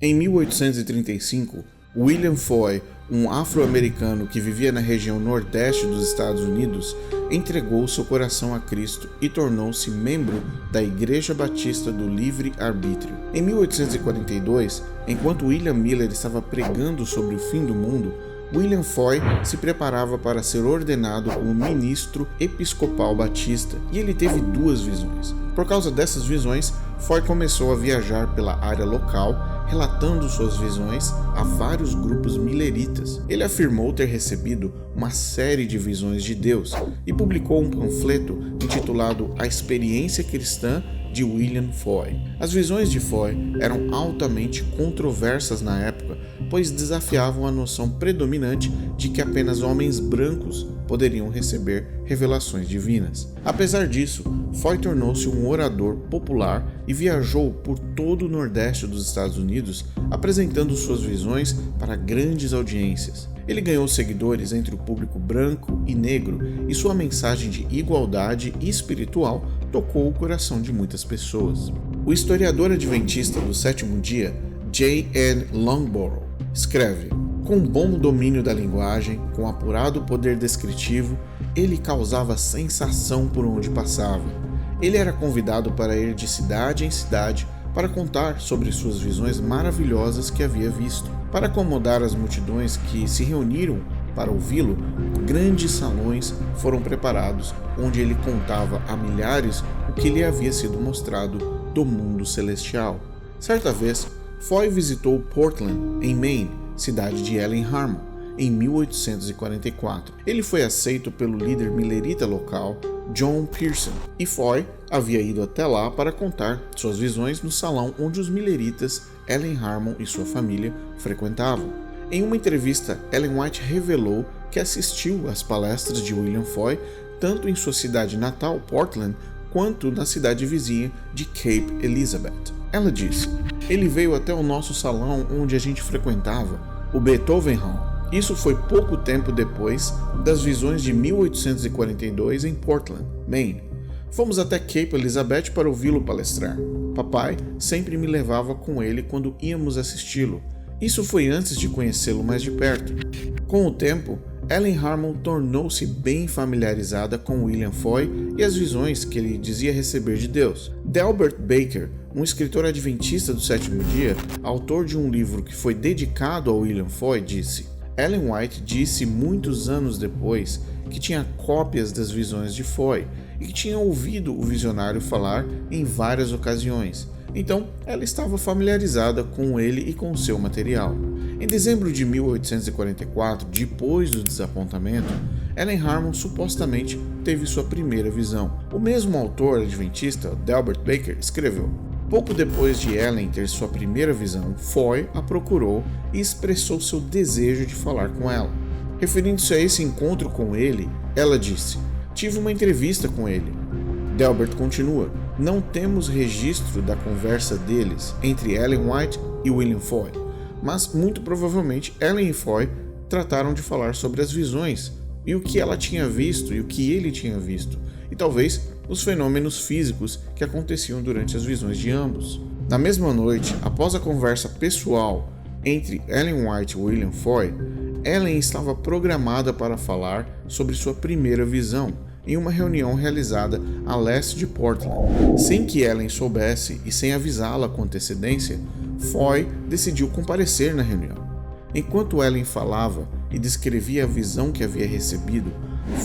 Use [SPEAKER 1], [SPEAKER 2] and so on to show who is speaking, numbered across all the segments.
[SPEAKER 1] Em 1835, William Foy, um afro-americano que vivia na região nordeste dos Estados Unidos, entregou seu coração a Cristo e tornou-se membro da Igreja Batista do Livre Arbítrio. Em 1842, enquanto William Miller estava pregando sobre o fim do mundo, William Foy se preparava para ser ordenado como ministro episcopal batista, e ele teve duas visões. Por causa dessas visões, Foy começou a viajar pela área local, relatando suas visões a vários grupos milleritas. Ele afirmou ter recebido uma série de visões de Deus e publicou um panfleto intitulado A Experiência Cristã de William Foy. As visões de Foy eram altamente controversas na época, pois desafiavam a noção predominante de que apenas homens brancos poderiam receber revelações divinas. Apesar disso, Foy tornou-se um orador popular e viajou por todo o Nordeste dos Estados Unidos, apresentando suas visões para grandes audiências. Ele ganhou seguidores entre o público branco e negro, e sua mensagem de igualdade espiritual tocou o coração de muitas pessoas. O historiador adventista do sétimo dia, J. N. Longborough, escreve: com bom domínio da linguagem, com apurado poder descritivo, ele causava sensação por onde passava. Ele era convidado para ir de cidade em cidade para contar sobre suas visões maravilhosas que havia visto. Para acomodar as multidões que se reuniram para ouvi-lo, grandes salões foram preparados, onde ele contava a milhares o que lhe havia sido mostrado do mundo celestial. Certa vez, Foy visitou Portland, em Maine, cidade de Ellen Harmon, em 1844. Ele foi aceito pelo líder millerita local, John Pearson, e Foy havia ido até lá para contar suas visões no salão onde os milleritas Ellen Harmon e sua família frequentavam. Em uma entrevista, Ellen White revelou que assistiu às palestras de William Foy tanto em sua cidade natal, Portland, quanto na cidade vizinha de Cape Elizabeth. Ela disse: ele veio até o nosso salão onde a gente frequentava, o Beethoven Hall. Isso foi pouco tempo depois das visões de 1842 em Portland, Maine. Fomos até Cape Elizabeth para ouvi-lo palestrar. Papai sempre me levava com ele quando íamos assisti-lo. Isso foi antes de conhecê-lo mais de perto. Com o tempo, Ellen Harmon tornou-se bem familiarizada com William Foy e as visões que ele dizia receber de Deus. Delbert Baker, um escritor adventista do sétimo dia, autor de um livro que foi dedicado a William Foy, disse: Ellen White disse muitos anos depois que tinha cópias das visões de Foy e que tinha ouvido o visionário falar em várias ocasiões. Então, ela estava familiarizada com ele e com seu material. Em dezembro de 1844, depois do desapontamento, Ellen Harmon supostamente teve sua primeira visão. O mesmo autor adventista, Delbert Baker, escreveu: pouco depois de Ellen ter sua primeira visão, Foy a procurou e expressou seu desejo de falar com ela. Referindo-se a esse encontro com ele, ela disse: tive uma entrevista com ele. Delbert continua: não temos registro da conversa deles entre Ellen White e William Foy, mas muito provavelmente Ellen e Foy trataram de falar sobre as visões e o que ela tinha visto e o que ele tinha visto, e talvez os fenômenos físicos que aconteciam durante as visões de ambos. Na mesma noite, após a conversa pessoal entre Ellen White e William Foy, Ellen estava programada para falar sobre sua primeira visão em uma reunião realizada a leste de Portland. Sem que Ellen soubesse e sem avisá-la com antecedência, Foy decidiu comparecer na reunião. Enquanto Ellen falava e descrevia a visão que havia recebido,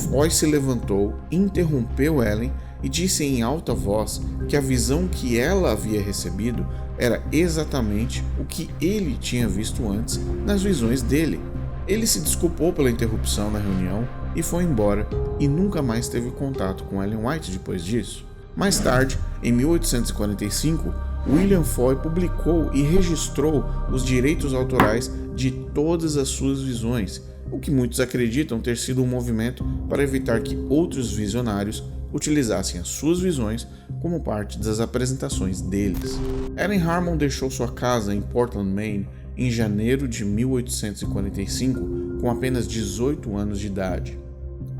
[SPEAKER 1] Foy se levantou, interrompeu Ellen e disse em alta voz que a visão que ela havia recebido era exatamente o que ele tinha visto antes nas visões dele. Ele se desculpou pela interrupção na reunião e foi embora, e nunca mais teve contato com Ellen White depois disso. Mais tarde, em 1845, William Foy publicou e registrou os direitos autorais de todas as suas visões, o que muitos acreditam ter sido um movimento para evitar que outros visionários utilizassem as suas visões como parte das apresentações deles. Ellen Harmon deixou sua casa em Portland, Maine, em janeiro de 1845, com apenas 18 anos de idade.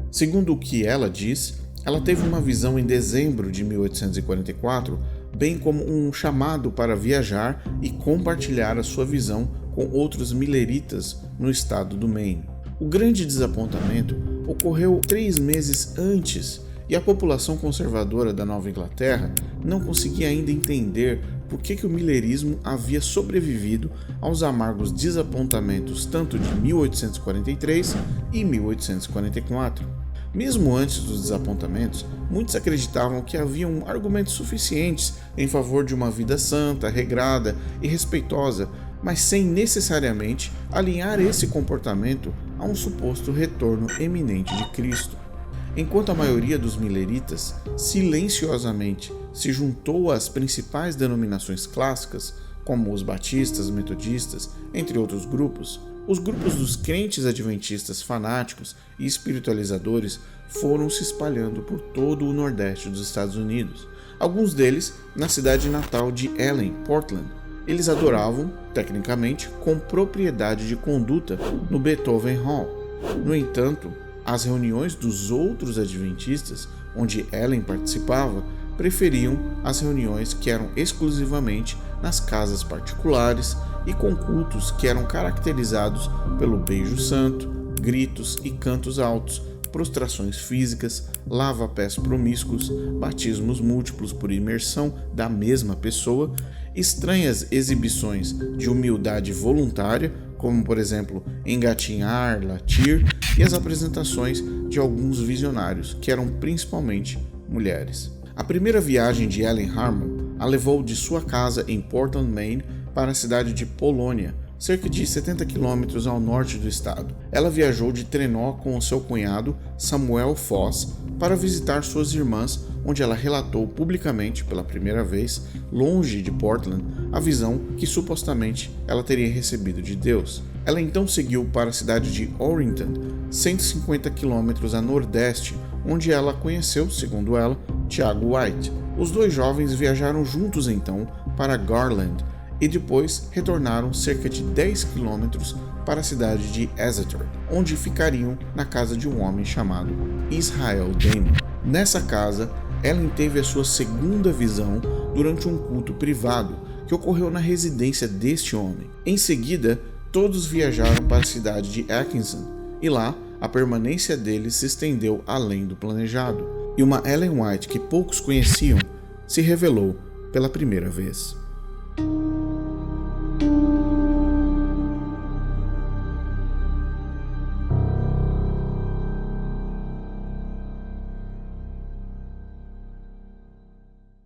[SPEAKER 1] Segundo o que ela diz, ela teve uma visão em dezembro de 1844, bem como um chamado para viajar e compartilhar a sua visão com outros milleritas no estado do Maine. O grande desapontamento ocorreu 3 meses antes e a população conservadora da Nova Inglaterra não conseguia ainda entender por que o millerismo havia sobrevivido aos amargos desapontamentos tanto de 1843 e 1844. Mesmo antes dos desapontamentos, muitos acreditavam que haviam argumentos suficientes em favor de uma vida santa, regrada e respeitosa, mas sem necessariamente alinhar esse comportamento a um suposto retorno eminente de Cristo. Enquanto a maioria dos milleritas silenciosamente se juntou às principais denominações clássicas, como os batistas, metodistas, entre outros grupos, os grupos dos crentes adventistas fanáticos e espiritualizadores foram se espalhando por todo o nordeste dos Estados Unidos, alguns deles na cidade natal de Ellen, Portland. Eles adoravam, tecnicamente, com propriedade de conduta no Beethoven Hall. No entanto, as reuniões dos outros adventistas, onde Ellen participava, preferiam as reuniões que eram exclusivamente nas casas particulares e com cultos que eram caracterizados pelo beijo santo, gritos e cantos altos, prostrações físicas, lava-pés promíscuos, batismos múltiplos por imersão da mesma pessoa, estranhas exibições de humildade voluntária, como por exemplo engatinhar, latir, e as apresentações de alguns visionários, que eram principalmente mulheres. A primeira viagem de Ellen Harmon a levou de sua casa em Portland, Maine, para a cidade de Polônia, cerca de 70 quilômetros ao norte do estado. Ela viajou de trenó com o seu cunhado, Samuel Foss, para visitar suas irmãs, onde ela relatou publicamente, pela primeira vez, longe de Portland, a visão que supostamente ela teria recebido de Deus. Ela então seguiu para a cidade de Orrington, 150 quilômetros a nordeste, onde ela conheceu, segundo ela, Tiago White. Os dois jovens viajaram juntos então para Garland e depois retornaram cerca de 10 quilômetros para a cidade de Exeter, onde ficariam na casa de um homem chamado Israel Damon. Nessa casa, Ellen teve a sua segunda visão durante um culto privado que ocorreu na residência deste homem. Em seguida, todos viajaram para a cidade de Atkinson e lá a permanência deles se estendeu além do planejado, e uma Ellen White que poucos conheciam se revelou pela primeira vez.